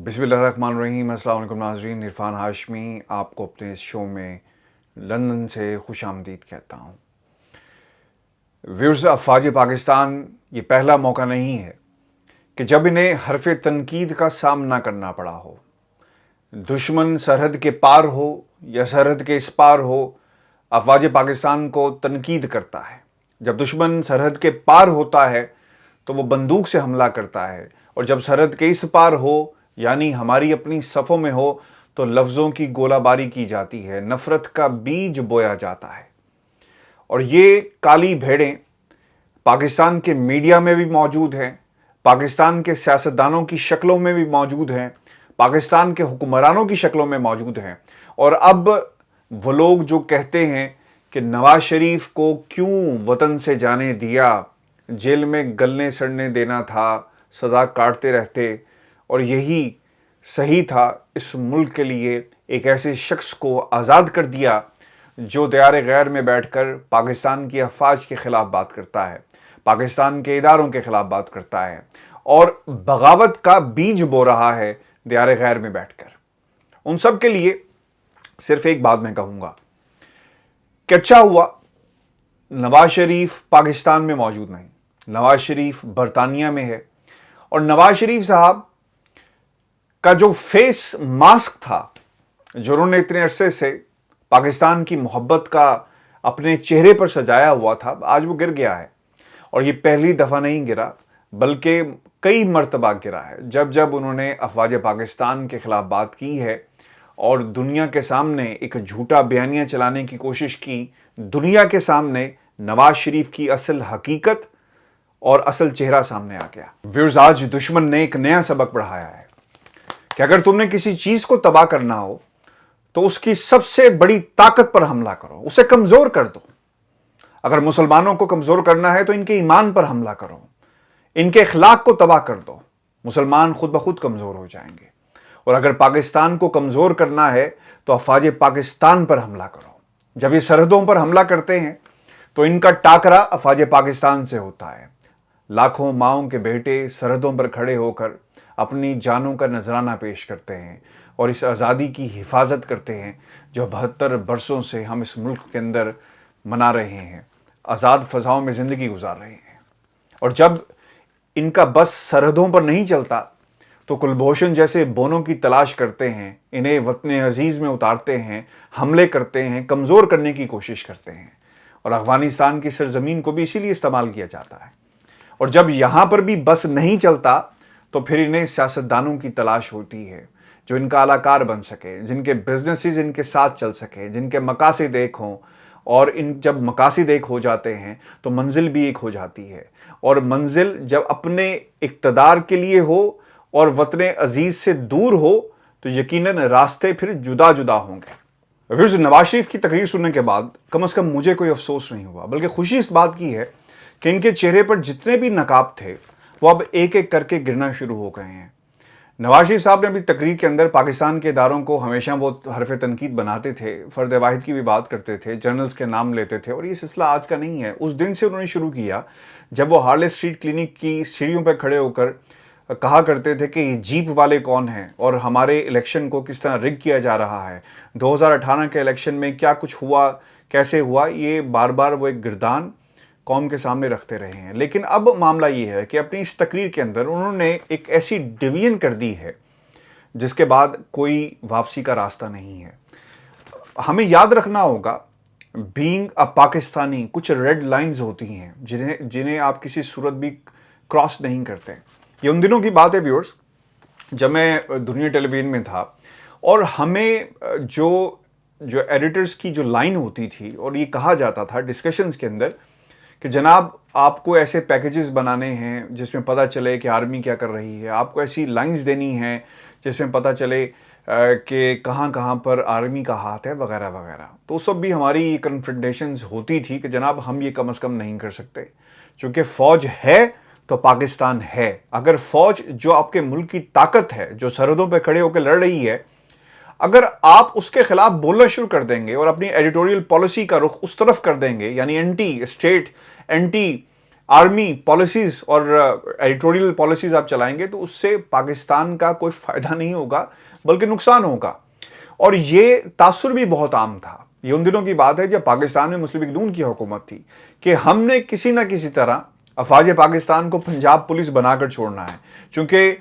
बिस्मिल्लाहिर्रहमानिर्रहीम। अस्सलाम वालेकुम नाज़रीन, इरफान हाशमी आपको अपने इस शो में लंदन से खुश आमदीद कहता हूँ। व्यूअर्स, अफ़वाज पाकिस्तान ये पहला मौका नहीं है कि जब इन्हें हरफ तनकीद का सामना करना पड़ा हो। दुश्मन सरहद के पार हो या सरहद के इस पार हो, अफ़वाज पाकिस्तान को तनकीद करता है। जब दुश्मन सरहद के पार होता है तो वो बंदूक से हमला करता है, और जब सरहद के इस पार हो यानी हमारी अपनी सफ़ों में हो तो लफ्ज़ों की गोलाबारी की जाती है, नफ़रत का बीज बोया जाता है। और ये काली भेड़ें पाकिस्तान के मीडिया में भी मौजूद हैं, पाकिस्तान के सियासतदानों की शक्लों में भी मौजूद हैं, पाकिस्तान के हुक्मरानों की शक्लों में मौजूद हैं। और अब वो लोग जो कहते हैं कि नवाज शरीफ को क्यों वतन से जाने दिया, जेल में गलने सड़ने देना था, सज़ा काटते रहते, और यही सही था इस मुल्क के लिए एक ऐसे शख्स को आज़ाद कर दिया जो दयार गैर में बैठकर पाकिस्तान की अफवाज के ख़िलाफ़ बात करता है, पाकिस्तान के इदारों के ख़िलाफ़ बात करता है और बगावत का बीज बो रहा है दयार गैर में बैठकर। उन सब के लिए सिर्फ एक बात मैं कहूँगा कि अच्छा हुआ नवाज शरीफ पाकिस्तान में मौजूद नहीं, नवाज शरीफ बरतानिया में है। और नवाज शरीफ साहब का जो फेस मास्क था, जो उन्होंने इतने अरसे से पाकिस्तान की मोहब्बत का अपने चेहरे पर सजाया हुआ था, आज वो गिर गया है। और ये पहली दफ़ा नहीं गिरा बल्कि कई मरतबा गिरा है। जब जब उन्होंने अफवाज पाकिस्तान के ख़िलाफ़ बात की है और दुनिया के सामने एक झूठा बयानिया चलाने की कोशिश की, दुनिया के सामने नवाज शरीफ की असल हकीकत और असल चेहरा सामने आ गया। व्यूअर्स, आज दुश्मन ने एक नया सबक पढ़ाया है कि अगर तुमने किसी चीज को तबाह करना हो तो उसकी सबसे बड़ी ताकत पर हमला करो, उसे कमजोर कर दो। अगर मुसलमानों को कमजोर करना है तो इनके ईमान पर हमला करो, इनके अखलाक को तबाह कर दो, मुसलमान खुद ब खुद कमजोर हो जाएंगे। और अगर पाकिस्तान को कमजोर करना है तो अफवाज पाकिस्तान पर हमला करो। जब ये सरहदों पर हमला करते हैं तो इनका टाकरा अफवाज पाकिस्तान से होता है। लाखों माओं के बेटे सरहदों पर खड़े होकर अपनी जानों का नजराना पेश करते हैं और इस आज़ादी की हिफाजत करते हैं जो 72 बरसों से हम इस मुल्क के अंदर मना रहे हैं, आज़ाद फ़ज़ाओं में ज़िंदगी गुजार रहे हैं। और जब इनका बस सरहदों पर नहीं चलता तो कुलभूषण जैसे बोनों की तलाश करते हैं, इन्हें वतन अजीज़ में उतारते हैं, हमले करते हैं, कमज़ोर करने की कोशिश करते हैं। और अफ़गानिस्तान की सरजमीन को भी इसीलिए इस्तेमाल किया जाता है। और जब यहाँ पर भी बस नहीं चलता तो फिर इन्हें सियासतदानों की तलाश होती है जो इनका अलाकार बन सके, जिनके बिजनेसेस इनके साथ चल सके, जिनके मकासद एक हों। और इन जब मकासद एक हो जाते हैं तो मंजिल भी एक हो जाती है। और मंजिल जब अपने इक़्तिदार के लिए हो और वतन अजीज़ से दूर हो तो यकीनन रास्ते फिर जुदा जुदा होंगे। फिर नवाज शरीफ की तकरीर सुनने के बाद कम से कम मुझे कोई अफसोस नहीं हुआ, बल्कि खुशी इस बात की है कि इनके चेहरे पर जितने भी नकाब थे वो अब एक एक करके गिरना शुरू हो गए हैं। नवाज शरीफ साहब ने अपनी तकरीर के अंदर पाकिस्तान के इदारों को हमेशा वो हरफ तनकीद बनाते थे, फ़र्द वाहिद की भी बात करते थे, जर्नल्स के नाम लेते थे। और ये सिलसिला आज का नहीं है, उस दिन से उन्होंने शुरू किया जब वो हार्ले स्ट्रीट क्लिनिक की सीढ़ियों पर खड़े होकर कहा करते थे कि जीप वाले कौन हैं और हमारे इलेक्शन को किस तरह रिग किया जा रहा है, 2018 के इलेक्शन में क्या कुछ हुआ, कैसे हुआ, ये बार बार वो एक गिरदान कौम के सामने रखते रहे हैं। लेकिन अब मामला ये है कि अपनी इस तकरीर के अंदर उन्होंने एक ऐसी डिवीजन कर दी है जिसके बाद कोई वापसी का रास्ता नहीं है। हमें याद रखना होगा, बीइंग अ पाकिस्तानी कुछ रेड लाइंस होती हैं जिन्हें आप किसी सूरत भी क्रॉस नहीं करते। ये उन दिनों की बात है व्यूअर्स, जब मैं दुनिया टेलीविजन में था और हमें जो एडिटर्स की जो लाइन होती थी और ये कहा जाता था डिस्कशंस के अंदर कि जनाब आपको ऐसे पैकेजेस बनाने हैं जिसमें पता चले कि आर्मी क्या कर रही है, आपको ऐसी लाइंस देनी है जिसमें पता चले कि कहाँ कहाँ पर आर्मी का हाथ है, वगैरह वगैरह। तो सब भी हमारी कन्फ्रंटेशंस होती थी कि जनाब हम ये कम से कम नहीं कर सकते, क्योंकि फ़ौज है तो पाकिस्तान है। अगर फ़ौज जो आपके मुल्क की ताकत है, जो सरहदों पर खड़े होकर लड़ रही है, अगर आप उसके खिलाफ बोलना शुरू कर देंगे और अपनी एडिटोरियल पॉलिसी का रुख उस तरफ कर देंगे, यानी anti state, anti army policies और एडिटोरियल पॉलिसीज आप चलाएंगे तो उससे पाकिस्तान का कोई फायदा नहीं होगा बल्कि नुकसान होगा। और ये तासुर भी बहुत आम था। ये उन दिनों की बात है जब पाकिस्तान में मुस्लिम लीग नून की हुकूमत थी कि हमने किसी ना किसी तरह अफवाज पाकिस्तान को पंजाब पुलिस बनाकर छोड़ना है, क्योंकि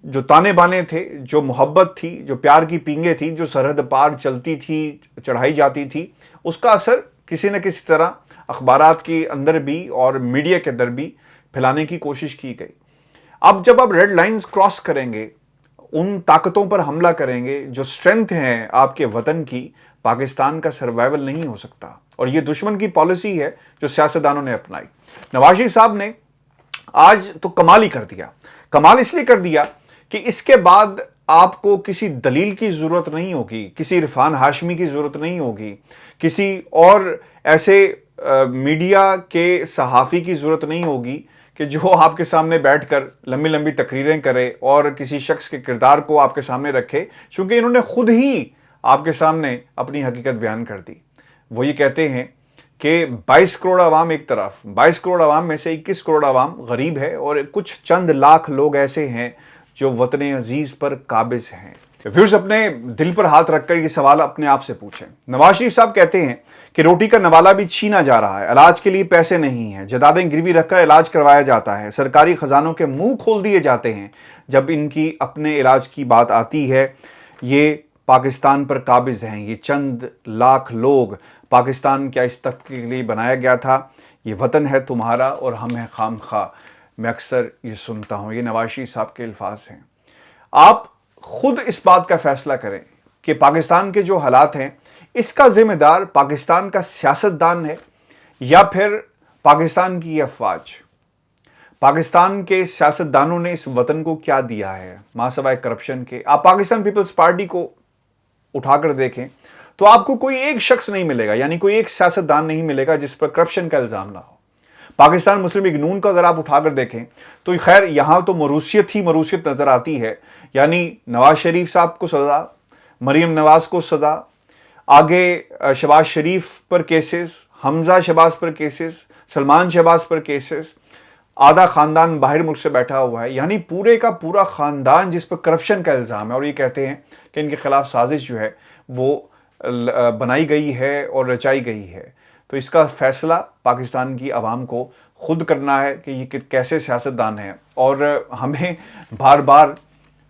जो ताने बाने थे, जो मोहब्बत थी, जो प्यार की पींगे थी, जो सरहद पार चलती थी, चढ़ाई जाती थी, उसका असर किसी न किसी तरह अखबारात के अंदर भी और मीडिया के अंदर भी फैलाने की कोशिश की गई। अब जब आप रेड लाइंस क्रॉस करेंगे, उन ताकतों पर हमला करेंगे जो स्ट्रेंथ हैं आपके वतन की, पाकिस्तान का सर्वाइवल नहीं हो सकता। और ये दुश्मन की पॉलिसी है जो सियासतदानों ने अपनाई। नवाज शरीफ साहब ने आज तो कमाल ही कर दिया। कमाल इसलिए कर दिया कि इसके बाद आपको किसी दलील की जरूरत नहीं होगी, किसी इरफान हाशमी की जरूरत नहीं होगी, किसी और ऐसे मीडिया के सहाफ़ी की जरूरत नहीं होगी कि जो आपके सामने बैठकर लंबी लंबी तकरीरें करे और किसी शख्स के किरदार को आपके सामने रखे, क्योंकि इन्होंने खुद ही आपके सामने अपनी हकीकत बयान कर दी। वो ये कहते हैं कि 22 करोड़ आवाम एक तरफ, 22 करोड़ आवाम में से 21 करोड़ आवाम गरीब है और कुछ चंद लाख लोग ऐसे हैं जो वतन अजीज पर काबिज हैं। व्यूअर्स, अपने दिल पर हाथ रखकर ये सवाल अपने आप से पूछें। नवाज शरीफ साहब कहते हैं कि रोटी का नवाला भी छीना जा रहा है, इलाज के लिए पैसे नहीं हैं, जदादें गिरवी रखकर इलाज करवाया जाता है, सरकारी खजानों के मुंह खोल दिए जाते हैं जब इनकी अपने इलाज की बात आती है। ये पाकिस्तान पर काबिज हैं, ये चंद लाख लोग। पाकिस्तान क्या इस तबके के लिए बनाया गया था? ये वतन है तुम्हारा और हम हैं खामखा। मैं अक्सर ये सुनता हूँ। ये नवाज शरीफ साहब के अल्फाज हैं। आप खुद इस बात का फैसला करें कि पाकिस्तान के जो हालात हैं इसका जिम्मेदार पाकिस्तान का सियासतदान है या फिर पाकिस्तान की अफवाज। पाकिस्तान के सियासतदानों ने इस वतन को क्या दिया है मासवाए करप्शन के? आप पाकिस्तान पीपल्स पार्टी को उठाकर देखें तो आपको कोई एक शख्स नहीं मिलेगा, यानी कोई एक सियासतदान नहीं मिलेगा जिस पर करप्शन का इल्जाम ना हो। पाकिस्तान मुस्लिम लीग नून का अगर आप उठाकर देखें तो खैर यहां तो मरूसियत ही मरूसियत नजर आती है, यानी नवाज शरीफ साहब को सजा, मरीम नवाज को सजा, आगे शहबाज शरीफ पर केसेस, हमजा शहबाज पर केसेस, सलमान शहबाज पर केसेस, आधा खानदान बाहर मुल्क से बैठा हुआ है, यानी पूरे का पूरा खानदान जिस पर करप्शन का इल्ज़ाम है। और ये कहते हैं कि इनके खिलाफ साजिश जो है वो बनाई गई है और रचाई गई है। तो इसका फैसला पाकिस्तान की आवाम को खुद करना है कि ये कैसे सियासतदान हैं। और हमें बार बार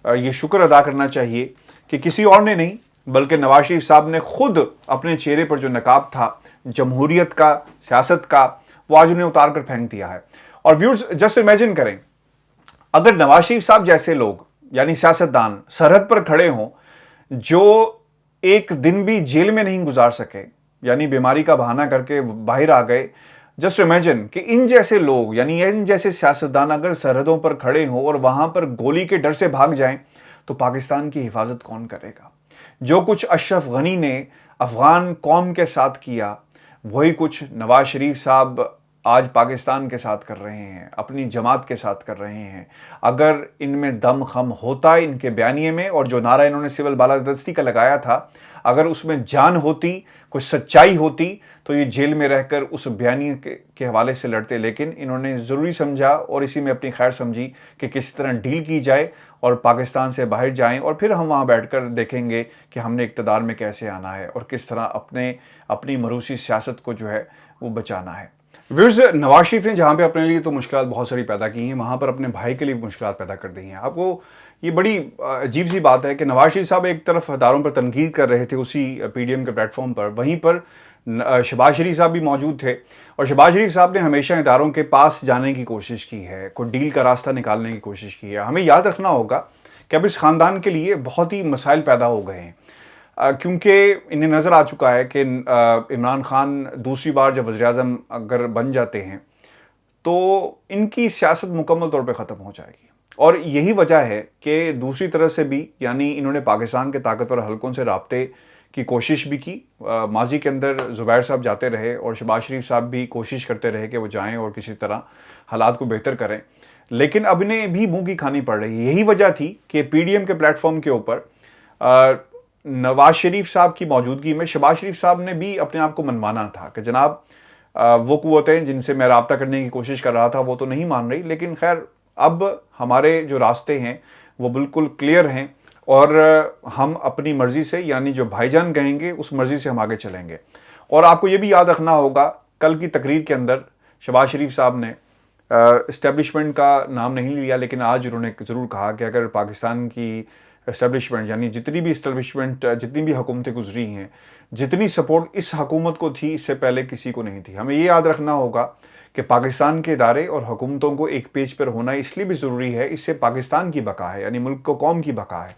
ये शुक्र अदा करना चाहिए कि किसी और ने नहीं बल्कि नवाज शरीफ साहब ने खुद अपने चेहरे पर जो नकाब था जमहूरियत का, सियासत का, वो आज उन्हें उतार कर फेंक दिया है। और व्यूअर्स, जस्ट इमेजिन करें अगर नवाज शरीफ साहब जैसे लोग यानी सियासतदान सरहद पर खड़े हों जो एक दिन भी जेल में नहीं गुजार सके, यानी बीमारी का बहाना करके बाहर आ गए। जस्ट इमेजिन कि इन जैसे लोग यानी इन जैसे सियासतदान अगर सरहदों पर खड़े हों और वहां पर गोली के डर से भाग जाएं तो पाकिस्तान की हिफाजत कौन करेगा? जो कुछ अशरफ गनी ने अफगान कौम के साथ किया वही कुछ नवाज शरीफ साहब आज पाकिस्तान के साथ कर रहे हैं, अपनी जमात के साथ कर रहे हैं। अगर इनमें दम खम होता इनके बयानिए में और जो नारा इन्होंने सिविल बालादस्ती का लगाया था, अगर उसमें जान होती, कुछ सच्चाई होती तो ये जेल में रहकर उस बयानी के हवाले से लड़ते। लेकिन इन्होंने ज़रूरी समझा और इसी में अपनी खैर समझी कि किस तरह डील की जाए और पाकिस्तान से बाहर जाएं और फिर हम वहाँ बैठकर देखेंगे कि हमने इक़्तिदार में कैसे आना है और किस तरह अपनी मरूसी सियासत को जो है वो बचाना है। व्यूअर्स, नवाज शरीफ ने जहाँ पे अपने लिए तो मुश्किलात बहुत सारी पैदा की हैं, वहाँ पर अपने भाई के लिए मुश्किलात पैदा कर दी हैं। आपको ये बड़ी अजीब सी बात है कि नवाज शरीफ साहब एक तरफ इदारों पर तनकीद कर रहे थे उसी पीडीएम के प्लेटफॉर्म पर, वहीं पर शहबाज शरीफ साहब भी मौजूद थे और शहबाज शरीफ साहब ने हमेशा इदारों के पास जाने की कोशिश की है, कोई डील का रास्ता निकालने की कोशिश की है। हमें याद रखना होगा कि अब इस ख़ानदान के लिए बहुत ही मसाइल पैदा हो गए हैं क्योंकि इन्हें नज़र आ चुका है कि इमरान खान दूसरी बार जब वज़ीर-ए-आज़म अगर बन जाते हैं तो इनकी सियासत मुकम्मल तौर पे ख़त्म हो जाएगी। और यही वजह है कि दूसरी तरफ से भी यानी इन्होंने पाकिस्तान के ताकतवर हलकों से राब्ते की कोशिश भी की। माजी के अंदर ज़ुबैर साहब जाते रहे और शहबाज शरीफ साहब भी कोशिश करते रहे कि वो जाएँ और किसी तरह हालात को बेहतर करें, लेकिन अब इन्हें भी मुँह की खानी पड़ रही है। यही वजह थी कि पीडीएम के प्लेटफॉर्म के ऊपर नवाज शरीफ साहब की मौजूदगी में शहबाज शरीफ साहब ने भी अपने आप को मनवाना था कि जनाब وہ قوتیں جن سے میں رابطہ کرنے کی کوشش کر رہا تھا وہ تو نہیں مان رہی، لیکن خیر اب ہمارے جو راستے ہیں وہ بالکل کلیئر ہیں، اور ہم اپنی مرضی سے، یعنی جو بھائی جان کہیں گے اس مرضی سے ہم آگے چلیں گے۔ اور آپ کو یہ بھی یاد رکھنا ہوگا، کل کی تقریر کے اندر شہباز شریف صاحب نے اسٹیبلشمنٹ کا نام نہیں لیا، لیکن آج انہوں نے ضرور کہا کہ اگر پاکستان کی اسٹیبلشمنٹ، یعنی جتنی بھی اسٹیبلشمنٹ، جتنی بھی حکومتیں گزری ہیں، جتنی سپورٹ اس حکومت کو تھی اس سے پہلے کسی کو نہیں تھی۔ ہمیں یہ یاد رکھنا ہوگا کہ پاکستان کے ادارے اور حکومتوں کو ایک پیج پر ہونا اس لیے بھی ضروری ہے، اس سے پاکستان کی بقا ہے، یعنی ملک کو، قوم کی بقا ہے،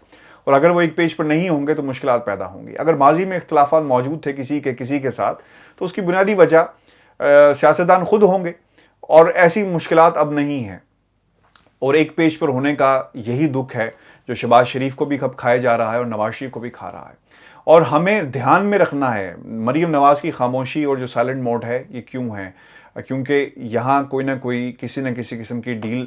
اور اگر وہ ایک پیج پر نہیں ہوں گے تو مشکلات پیدا ہوں گی۔ اگر ماضی میں اختلافات موجود تھے کسی کے ساتھ، تو اس کی بنیادی وجہ سیاستدان خود ہوں گے، اور ایسی مشکلات اب نہیں ہیں، اور ایک پیج پر ہونے کا یہی دکھ ہے جو شہباز شریف کو بھی کھایا جا رہا ہے اور نواز شریف کو بھی کھا رہا ہے۔ اور ہمیں دھیان میں رکھنا ہے مریم نواز کی خاموشی اور جو سائلنٹ موڈ ہے یہ کیوں ہے، کیونکہ یہاں کوئی نہ کوئی کسی نہ کسی قسم کی ڈیل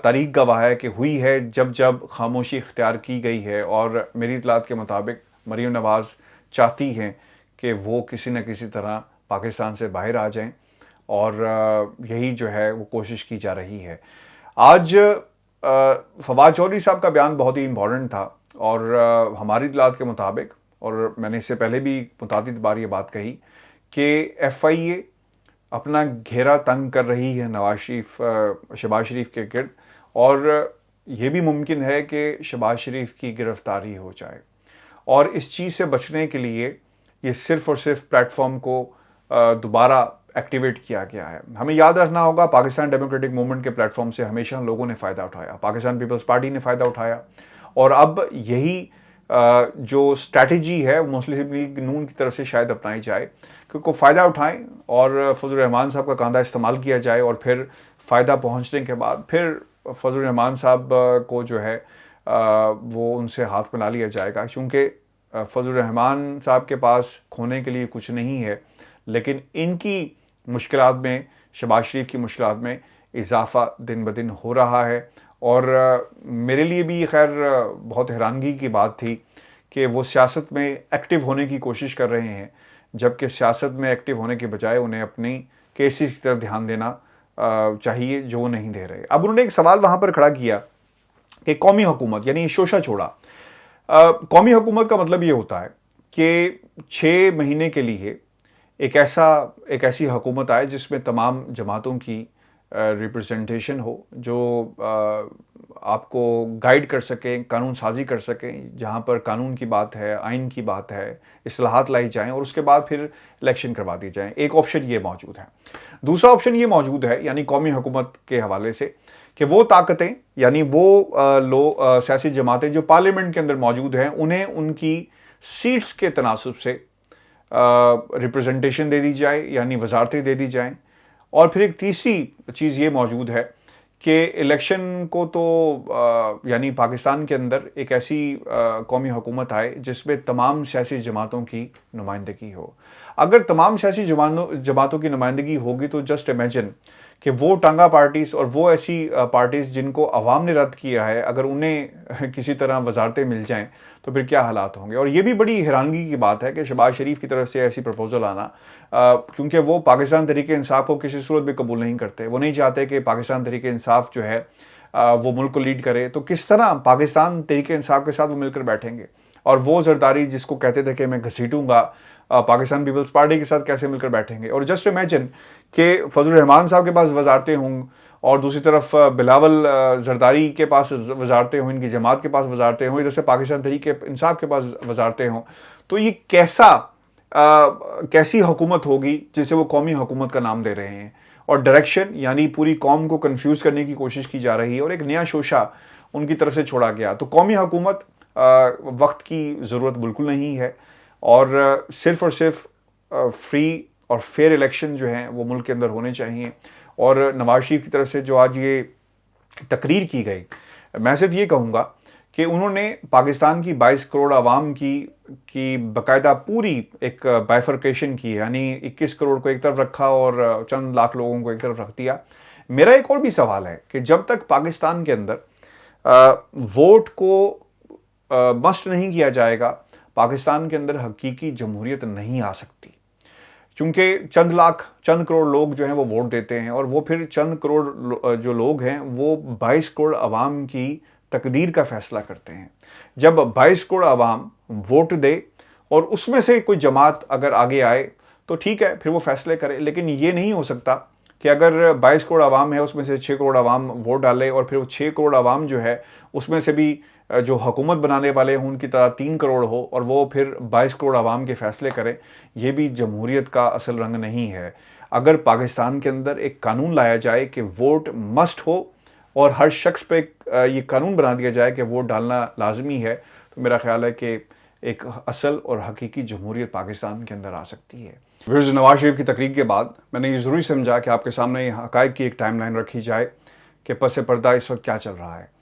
تاریخ گواہ ہے کہ ہوئی ہے، جب خاموشی اختیار کی گئی ہے، اور میری اطلاعات کے مطابق مریم نواز چاہتی ہیں کہ وہ کسی نہ کسی طرح پاکستان سے باہر آ جائیں، اور یہی جو ہے وہ کوشش کی جا رہی ہے۔ آج فواد چودھری صاحب کا بیان بہت ہی امپورٹنٹ تھا، اور ہماری اطلاعات کے مطابق، اور میں نے اس سے پہلے بھی متعدد بار یہ بات کہی کہ ایف آئی اے اپنا گھیرا تنگ کر رہی ہے شہباز شریف کے گرد، اور یہ بھی ممکن ہے کہ شہباز شریف کی گرفتاری ہو جائے، اور اس چیز سے بچنے کے لیے یہ صرف اور صرف پلیٹ فارم کو دوبارہ ایکٹیویٹ کیا گیا ہے۔ ہمیں یاد رکھنا ہوگا پاکستان ڈیموکریٹک موومنٹ کے پلیٹ فارم سے ہمیشہ لوگوں نے فائدہ اٹھایا، پاکستان پیپلز پارٹی نے فائدہ اٹھایا، اور اب یہی جو اسٹریٹجی ہے مسلم لیگ نون کی طرف سے شاید اپنائی جائے کہ کو فائدہ اٹھائیں اور فضل الرحمان صاحب کا کاندھا استعمال کیا جائے، اور پھر فائدہ پہنچنے کے بعد پھر فضل الرحمان صاحب کو جو ہے وہ ان سے ہاتھ ملا لیا جائے گا، کیونکہ فضل الرحمان صاحب کے پاس کھونے کے لیے کچھ نہیں ہے، لیکن ان کی مشکلات میں، شہباز شریف کی مشکلات میں اضافہ دن بدن ہو رہا ہے۔ اور میرے لیے بھی خیر بہت حیرانگی کی بات تھی کہ وہ سیاست میں ایکٹیو ہونے کی کوشش کر رہے ہیں، جبکہ سیاست میں ایکٹیو ہونے کے بجائے انہیں اپنی کیسز کی طرف دھیان دینا چاہیے جو وہ نہیں دے رہے۔ اب انہوں نے ایک سوال وہاں پر کھڑا کیا کہ قومی حکومت، یعنی شوشہ چھوڑا۔ قومی حکومت کا مطلب یہ ہوتا ہے کہ 6 مہینے کے لیے ایک ایسی حکومت آئے جس میں تمام جماعتوں کی ریپرزنٹیشن ہو، جو آپ کو گائیڈ کر سکیں، قانون سازی کر سکیں، جہاں پر قانون کی بات ہے، آئین کی بات ہے، اصلاحات لائی جائیں، اور اس کے بعد پھر الیکشن کروا دی جائیں۔ ایک آپشن یہ موجود ہے۔ دوسرا آپشن یہ موجود ہے، یعنی قومی حکومت کے حوالے سے، کہ وہ طاقتیں، یعنی وہ سیاسی جماعتیں جو پارلیمنٹ کے اندر موجود ہیں، انہیں ان کی سیٹس کے تناسب سے ریپرزنٹیشن دے دی جائے، یعنی وزارتیں دے دی جائیں۔ اور پھر ایک تیسری چیز یہ موجود ہے کہ الیکشن کو تو یعنی پاکستان کے اندر ایک ایسی قومی حکومت آئے جس میں تمام سیاسی جماعتوں کی نمائندگی ہو۔ اگر تمام سیاسی جماعتوں کی نمائندگی ہوگی تو جسٹ امیجن کہ وہ ٹانگا پارٹیز اور وہ ایسی پارٹیز جن کو عوام نے رد کیا ہے، اگر انہیں کسی طرح وزارتیں مل جائیں تو پھر کیا حالات ہوں گے۔ اور یہ بھی بڑی حیرانگی کی بات ہے کہ شہباز شریف کی طرف سے ایسی پروپوزل آنا، کیونکہ وہ پاکستان تحریک انصاف کو کسی صورت بھی قبول نہیں کرتے۔ وہ نہیں چاہتے کہ پاکستان تحریک انصاف جو ہے وہ ملک کو لیڈ کرے، تو کس طرح پاکستان تحریک انصاف کے ساتھ وہ مل کر بیٹھیں گے؟ اور وہ زرداری جس کو کہتے تھے کہ میں گھسیٹوں گا، پاکستان پیپلز پارٹی کے ساتھ کیسے مل کر بیٹھیں گے؟ اور جسٹ امیجن کہ فضل الرحمان صاحب کے پاس وزارتیں ہوں، اور دوسری طرف بلاول زرداری کے پاس وزارتیں ہوں، ان کی جماعت کے پاس وزارتیں ہوں، ادھر سے پاکستان تحریک انصاف کے پاس وزارتیں ہوں، تو یہ کیسی حکومت ہوگی جسے وہ قومی حکومت کا نام دے رہے ہیں؟ اور ڈائریکشن، یعنی پوری قوم کو کنفیوز کرنے کی کوشش کی جا رہی ہے، اور ایک نیا شوشہ ان کی طرف سے چھوڑا گیا۔ تو قومی حکومت وقت کی ضرورت بالکل نہیں ہے، اور صرف فری اور فیئر الیکشن جو ہیں وہ ملک کے اندر ہونے چاہیے۔ اور نواز شریف کی طرف سے جو آج یہ تقریر کی گئی، میں صرف یہ کہوں گا کہ انہوں نے پاکستان کی 22 کروڑ عوام کی باقاعدہ پوری ایک بائفرکیشن کی، یعنی 21 کروڑ کو ایک طرف رکھا اور چند لاکھ لوگوں کو ایک طرف رکھ دیا۔ میرا ایک اور بھی سوال ہے کہ جب تک پاکستان کے اندر ووٹ کو مسٹ نہیں کیا جائے گا، پاکستان کے اندر حقیقی جمہوریت نہیں آ سکتی، چونکہ چند کروڑ لوگ جو ہیں وہ ووٹ دیتے ہیں، اور وہ پھر چند کروڑ جو لوگ ہیں وہ 22 کروڑ عوام کی تقدیر کا فیصلہ کرتے ہیں۔ جب 22 کروڑ عوام ووٹ دے اور اس میں سے کوئی جماعت اگر آگے آئے تو ٹھیک ہے، پھر وہ فیصلے کرے، لیکن یہ نہیں ہو سکتا کہ اگر 22 کروڑ عوام ہے اس میں سے 6 کروڑ عوام ووٹ ڈالے اور پھر وہ 6 کروڑ عوام جو ہے اس میں سے بھی جو حکومت بنانے والے ہوں ان کی طرح 3 کروڑ ہو اور وہ پھر 22 کروڑ عوام کے فیصلے کرے۔ یہ بھی جمہوریت کا اصل رنگ نہیں ہے۔ اگر پاکستان کے اندر ایک قانون لایا جائے کہ ووٹ مسٹ ہو اور ہر شخص پہ یہ قانون بنا دیا جائے کہ ووٹ ڈالنا لازمی ہے، تو میرا خیال ہے کہ ایک اصل اور حقیقی جمہوریت پاکستان کے اندر آ سکتی ہے۔ ویورز، نواز شریف کی تقریر کے بعد میں نے یہ ضروری سمجھا کہ آپ کے سامنے حقائق کی ایک ٹائم لائن رکھی جائے کہ پس پردہ اس وقت کیا چل رہا ہے،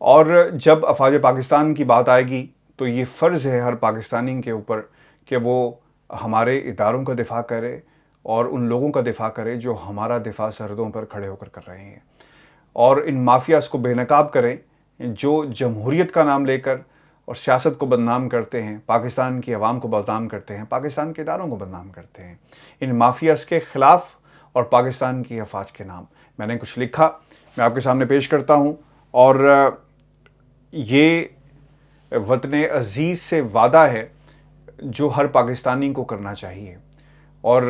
اور جب افواج پاکستان کی بات آئے گی تو یہ فرض ہے ہر پاکستانی کے اوپر کہ وہ ہمارے اداروں کا دفاع کرے اور ان لوگوں کا دفاع کرے جو ہمارا دفاع سرحدوں پر کھڑے ہو کر رہے ہیں، اور ان مافیاز کو بے نقاب کریں جو جمہوریت کا نام لے کر اور سیاست کو بدنام کرتے ہیں، پاکستان کی عوام کو بدنام کرتے ہیں، پاکستان کے اداروں کو بدنام کرتے ہیں۔ ان مافیاز کے خلاف اور پاکستان کی افواج کے نام میں نے کچھ لکھا، میں آپ کے سامنے پیش کرتا ہوں، اور یہ وطن عزیز سے وعدہ ہے جو ہر پاکستانی کو کرنا چاہیے، اور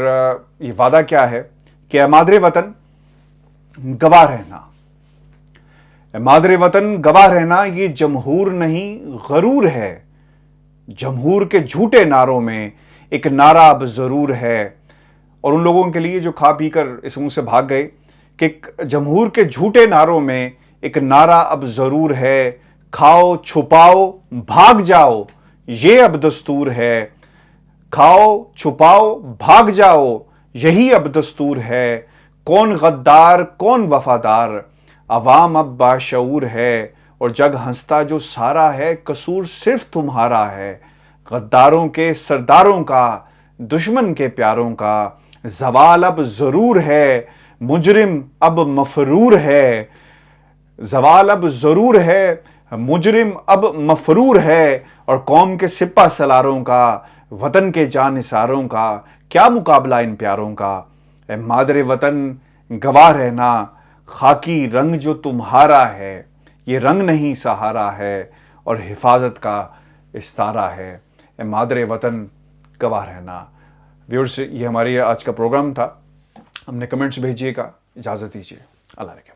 یہ وعدہ کیا ہے کہ اے مادر وطن گواہ رہنا، اے مادر وطن گواہ رہنا، یہ جمہور نہیں غرور ہے، جمہور کے جھوٹے نعروں میں ایک نعرہ اب ضرور ہے۔ اور ان لوگوں کے لیے جو کھا پی کر اس منہ سے بھاگ گئے کہ جمہور کے جھوٹے نعروں میں ایک نعرہ اب ضرور ہے، کھاؤ چھپاؤ بھاگ جاؤ یہ اب دستور ہے، کھاؤ چھپاؤ بھاگ جاؤ یہی اب دستور ہے، کون غدار کون وفادار عوام اب باشعور ہے، اور جگ ہنستا جو سارا ہے قصور صرف تمہارا ہے، غداروں کے سرداروں کا دشمن کے پیاروں کا زوال اب ضرور ہے، مجرم اب مفرور ہے، زوال اب ضرور ہے، مجرم اب مفرور ہے، اور قوم کے سپہ سالاروں کا وطن کے جان نثاروں کا کیا مقابلہ ان پیاروں کا، اے مادر وطن گواہ رہنا، خاکی رنگ جو تمہارا ہے یہ رنگ نہیں سہارا ہے، اور حفاظت کا استارہ ہے، اے مادر وطن گواہ رہنا۔ ویورز، یہ ہماری آج کا پروگرام تھا، ہم نے کمنٹس بھیجیے گا، اجازت دیجیے، اللہ رکھے۔